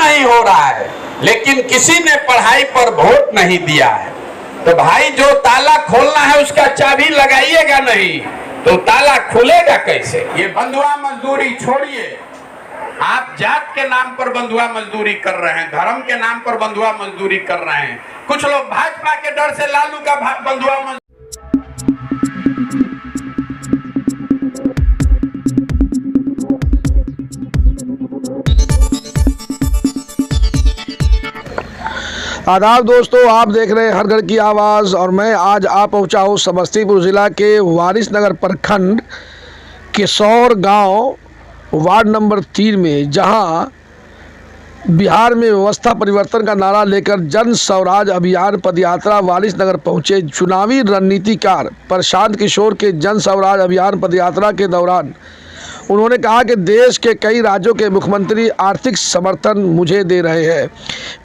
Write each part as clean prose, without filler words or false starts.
नहीं हो रहा है, लेकिन किसी ने पढ़ाई पर वोट नहीं दिया है। तो भाई जो ताला खोलना है उसका चाबी लगाइएगा नहीं तो ताला खुलेगा कैसे? ये बंधुआ मजदूरी छोड़िए। आप जात के नाम पर बंधुआ मजदूरी कर रहे हैं, धर्म के नाम पर बंधुआ मजदूरी कर रहे हैं। कुछ लोग भाजपा के डर से लालू का बंधुआ मजदूरी। आदाब दोस्तों, आप देख रहे हैं हर घर की आवाज़ और मैं आज आ पहुंचा हूं समस्तीपुर ज़िला के वारिसनगर प्रखंड केसौर गांव वार्ड नंबर 3 में, जहां बिहार में व्यवस्था परिवर्तन का नारा लेकर जन स्वराज अभियान पदयात्रा वारिसनगर पहुंचे। चुनावी रणनीतिकार प्रशांत किशोर के जन स्वराज अभियान पदयात्रा के दौरान उन्होंने कहा कि देश के कई राज्यों के मुख्यमंत्री आर्थिक समर्थन मुझे दे रहे हैं।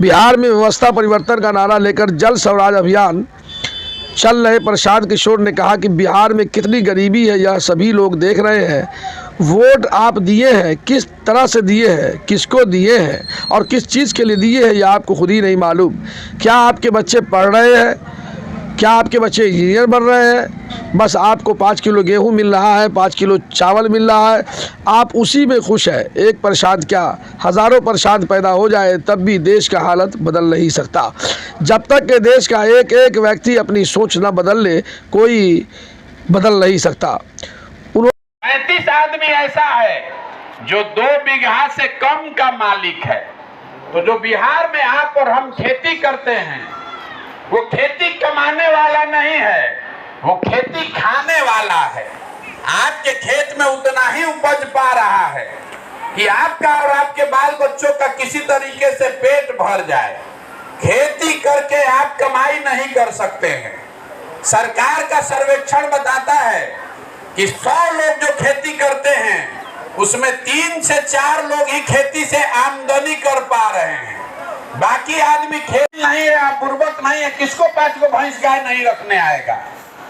बिहार में व्यवस्था परिवर्तन का नारा लेकर जन स्वराज अभियान चल रहे प्रशांत किशोर ने कहा कि बिहार में कितनी गरीबी है यह सभी लोग देख रहे हैं। वोट आप दिए हैं, किस तरह से दिए हैं, किसको दिए हैं और किस चीज़ के लिए दिए हैं, यह आपको खुद ही नहीं मालूम। क्या आपके बच्चे पढ़ रहे हैं? क्या आपके बच्चे इंजीनियर बन रहे हैं? बस आपको 5 किलो गेहूं मिल रहा है, 5 किलो चावल मिल रहा है, आप उसी में खुश है। एक प्रशांत क्या, हज़ारों प्रशांत पैदा हो जाए तब भी देश का हालत बदल नहीं सकता। जब तक के देश का एक एक व्यक्ति अपनी सोच न बदल ले, कोई बदल नहीं सकता। 35 आदमी ऐसा है जो 2 बीघा से कम का मालिक है। तो जो बिहार में आप और हम खेती करते हैं, वो खेती कमाने वाला नहीं है, वो खेती खाने वाला है। आपके खेत में उतना ही उपज पा रहा है कि आपका और आपके बाल बच्चों का किसी तरीके से पेट भर जाए। खेती करके आप कमाई नहीं कर सकते हैं। सरकार का सर्वेक्षण बताता है कि 100 लोग जो खेती करते हैं उसमें 3 से 4 लोग ही खेती से आमदनी कर पा रहे हैं। बाकी आदमी खेत नहीं है, बुर्बक नहीं है, किसको 5 गो भैंस गाय नहीं रखने आएगा।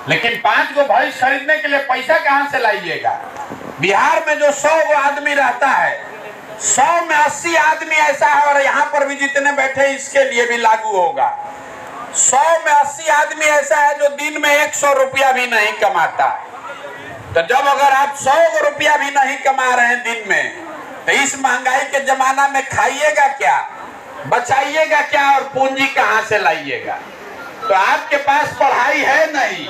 लेकिन 5 गो भैंस खरीदने के लिए पैसा कहां से लाइएगा? बिहार में जो 100 गो आदमी रहता है, 100 में 80 आदमी ऐसा है, और यहाँ पर भी जितने बैठे इसके लिए भी लागू होगा। 100 में 80 आदमी ऐसा है जो दिन में 100 रुपया भी नहीं कमाता है। तो जब अगर आप 100 रुपया भी नहीं कमा रहे हैं दिन में, तो इस महंगाई के जमाना में खाइएगा क्या, बचाइएगा क्या और पूंजी कहां से लाइएगा? तो आपके पास पढ़ाई है नहीं,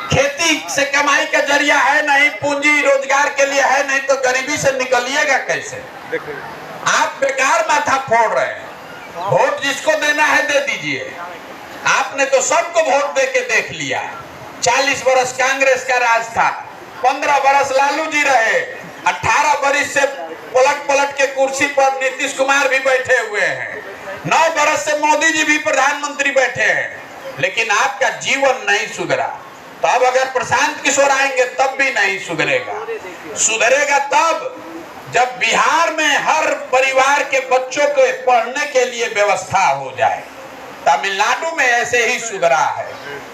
खेती से कमाई का जरिया है नहीं, पूंजी रोजगार के लिए है नहीं, तो गरीबी से निकलिएगा कैसे? आप बेकार माथा फोड़ रहे हैं। वोट जिसको देना है दे दीजिए। आपने तो सबको वोट दे के देख लिया। 40 बरस कांग्रेस का राज था, 15 बरस लालू जी रहे, 18 बरस से पलट के कुर्सी पर नीतीश कुमार भी बैठे हुए हैं, 9 बरस से मोदी जी भी प्रधानमंत्री बैठे हैं, लेकिन आपका जीवन नहीं सुधरा। तो अब अगर प्रशांत किशोर आएंगे तब भी नहीं सुधरेगा। सुधरेगा तब जब बिहार में हर परिवार के बच्चों को पढ़ने के लिए व्यवस्था हो जाए। तमिलनाडु में ऐसे ही सुधरा है,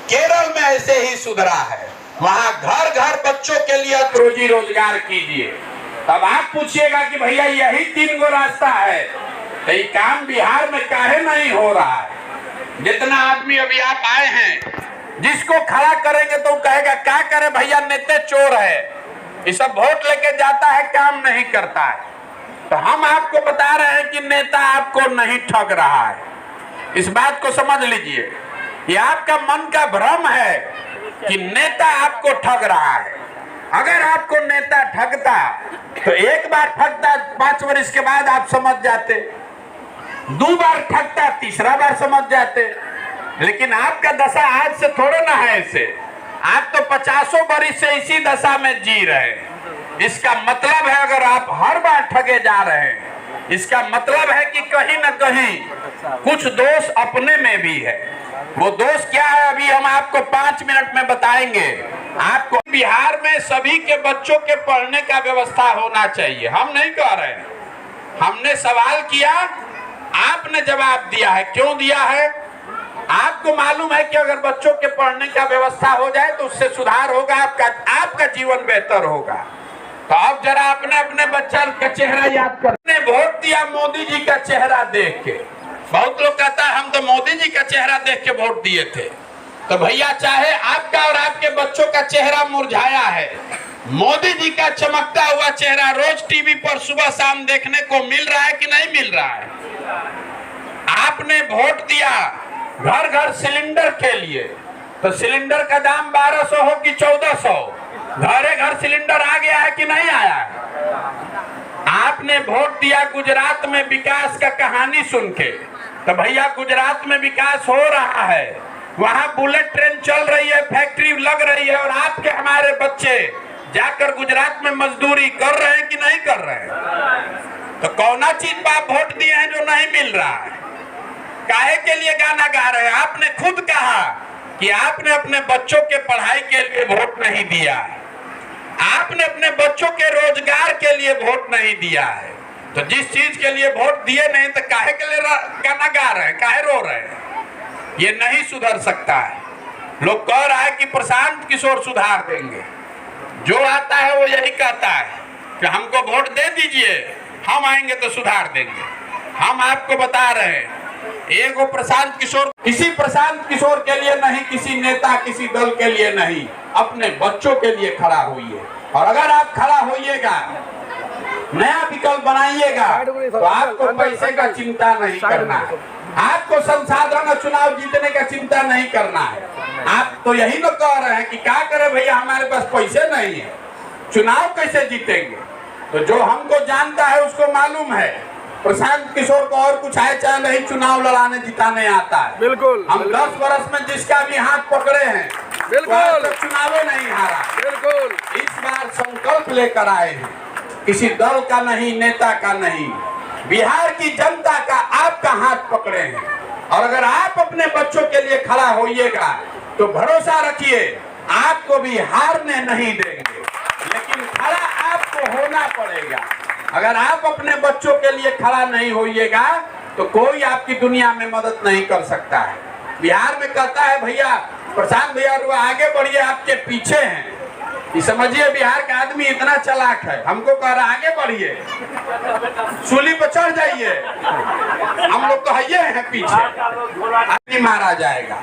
केरल में ऐसे ही सुधरा है। वहां घर घर बच्चों के लिए रोजी रोजगार कीजिए। तब आप पूछिएगा कि भैया यही 3 गो रास्ता है, तो ये काम बिहार में काहे नहीं हो रहा है? जितना आदमी अभी आप आए हैं, जिसको खड़ा करेंगे तो कहेगा क्या करे भैया, नेता चोर है, ये सब वोट लेके जाता है, काम नहीं करता है। तो हम आपको बता रहे हैं कि नेता आपको नहीं ठग रहा है। इस बात को समझ लीजिए। ये आपका मन का भ्रम है कि नेता आपको ठग रहा है। अगर आपको नेता ठगता तो एक बार ठगता, 5 वर्ष के बाद आप समझ जाते, 2 बार ठगता, 3रा बार समझ जाते। लेकिन आपका दशा आज से थोड़े ना है ऐसे। आप तो 50 वर्ष से इसी दशा में जी रहे हैं। इसका मतलब है अगर आप हर बार ठगे जा रहे हैं, इसका मतलब है कि कहीं ना कहीं कुछ दोष अपने में भी है। वो दोष क्या है अभी हम आपको 5 मिनट में बताएंगे। आपको बिहार में सभी के बच्चों के पढ़ने का व्यवस्था होना चाहिए। हम नहीं कह रहे हैं, हमने सवाल किया, आपने जवाब दिया है। क्यों दिया है? आपको मालूम है कि अगर बच्चों के पढ़ने का व्यवस्था हो जाए तो उससे सुधार होगा, आपका जीवन बेहतर होगा। तो अब जरा अपने अपने बच्चा का चेहरा याद कर। ने वोट दिया मोदी जी का चेहरा देख के। बहुत लोग कहता है हम तो मोदी जी का चेहरा देख के वोट दिए थे। तो भैया चाहे आपका और आपके बच्चों का चेहरा मुरझाया है, मोदी जी का चमकता हुआ चेहरा रोज टीवी पर सुबह शाम देखने को मिल रहा है कि नहीं मिल रहा है? आपने वोट दिया घर घर सिलेंडर के लिए, तो सिलेंडर का दाम 1200 हो कि 1400, घरे घर सिलेंडर आ गया है कि नहीं आया है? आपने वोट दिया गुजरात में विकास का कहानी सुन के, तो भैया गुजरात में विकास हो रहा है, वहां बुलेट ट्रेन चल रही है, फैक्ट्री लग रही है, और आपके हमारे बच्चे जाकर गुजरात में मजदूरी कर रहे हैं कि नहीं कर रहे हैं? तो कौना चीज पर आप वोट दिए हैं जो नहीं मिल रहा है? काहे के लिए गाना गा रहे हैं? आपने खुद कहा कि आपने अपने बच्चों के पढ़ाई के लिए वोट नहीं दिया, आपने अपने बच्चों के रोजगार के लिए वोट नहीं दिया है। तो जिस चीज के लिए वोट दिए नहीं तो काहे के लिए गाना गा रहे हैं, काहे रो रहे हैं? ये नहीं सुधर सकता है। लोग कह रहा है कि प्रशांत किशोर सुधार देंगे। जो आता है वो यही कहता है कि हमको वोट दे दीजिए, हम आएंगे तो सुधार देंगे। हम आपको बता रहे हैं, एगो प्रशांत किशोर, किसी प्रशांत किशोर के लिए नहीं, किसी नेता किसी दल के लिए नहीं, अपने बच्चों के लिए खड़ा होइए। और अगर आप खड़ा होइएगा, नया विकल्प बनाइएगा, तो आपको पैसे का चिंता नहीं करना है, आपको संसाधन और चुनाव जीतने का चिंता नहीं करना है। आप तो यही लोग कह रहे हैं कि क्या करें भैया, हमारे पास पैसे नहीं है, चुनाव कैसे जीतेंगे? तो जो हमको जानता है उसको मालूम है प्रशांत किशोर को और कुछ है चाहे नहीं, चुनाव लड़ाने जिताने आता है। बिल्कुल। हम 10 वर्ष में जिसका भी हाथ पकड़े हैं, बिल्कुल, तो चुनाव नहीं हारा। बिल्कुल। इस बार संकल्प लेकर आए हैं, किसी दल का नहीं, नेता का नहीं, बिहार की जनता का आपका हाथ पकड़े हैं। और अगर आप अपने बच्चों के लिए खड़ा होइएगा तो भरोसा रखिए आपको भी हारने नहीं देंगे, लेकिन खड़ा आपको होना पड़ेगा। अगर आप अपने बच्चों के लिए खड़ा नहीं होइएगा तो कोई आपकी दुनिया में मदद नहीं कर सकता है। बिहार में कहता है भैया प्रशांत भैया वो आगे बढ़िए, आपके पीछे हैं। ये समझिए बिहार का आदमी इतना चालाक है, हमको कह रहा आगे बढ़िए, सूली पर चढ़ जाइए, हम लोग तो है हैं पीछे, आदमी मारा जाएगा।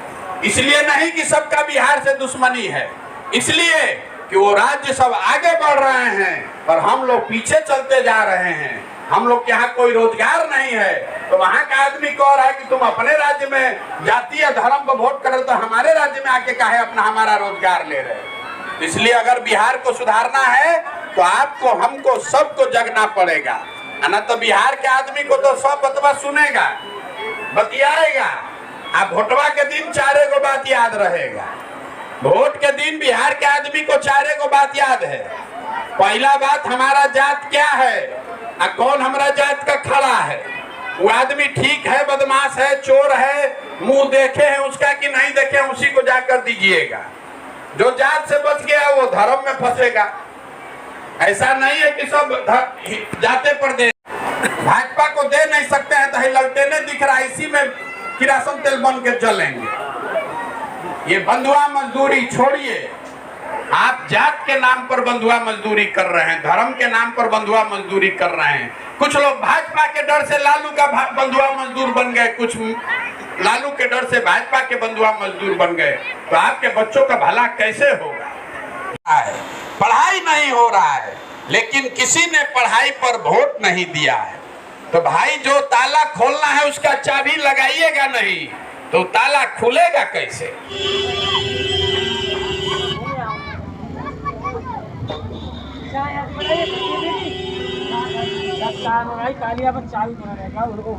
इसलिए नहीं कि सबका बिहार से दुश्मनी है, इसलिए कि वो राज्य सब आगे बढ़ रहे हैं और हम लोग पीछे चलते जा रहे हैं। हम लोग के यहाँ कोई रोजगार नहीं है, तो वहाँ का आदमी कह रहा है कि तुम अपने राज्य में जाति या धर्म को वोट करो, तो हमारे राज्य में आके काहे अपना हमारा रोजगार ले रहे हैं? इसलिए अगर बिहार को सुधारना है तो आपको, हमको, सबको जगना पड़ेगा, न तो बिहार के आदमी को तो सब बतवा सुनेगा, बतियाएगा। आप वोटवा के दिन 4 गो बात याद रहेगा। वोट के दिन बिहार के आदमी को 4 गो बात याद है। पहला बात, हमारा जात क्या है और कौन हमारा जात का खड़ा है। वो आदमी ठीक है, बदमाश है, चोर है, मुंह देखे हैं उसका कि नहीं देखे, उसी को जाकर दीजिएगा। जो जात से बच गया वो धर्म में फंसेगा। ऐसा नहीं है कि सब जाते पर दे, भाजपा को दे नहीं सकते हैं तो ललटेने दिख रहा है, इसी में किरासन तेल बन के चलेंगे। ये बंधुआ मजदूरी छोड़िए। आप जात के नाम पर बंधुआ मजदूरी कर रहे हैं, धर्म के नाम पर बंधुआ मजदूरी कर रहे हैं। कुछ लोग भाजपा के डर से लालू का बंधुआ मजदूर बन गए, कुछ लालू के डर से भाजपा के बंधुआ मजदूर बन गए। तो आपके बच्चों का भला कैसे होगा? पढ़ाई नहीं हो रहा है, लेकिन किसी ने पढ़ाई पर वोट नहीं दिया है। तो भाई जो ताला खोलना है उसका चाबी लगाइएगा नहीं तो ताला खुलेगा कैसे? कालिया पर चाबी बना रहेगा, उनको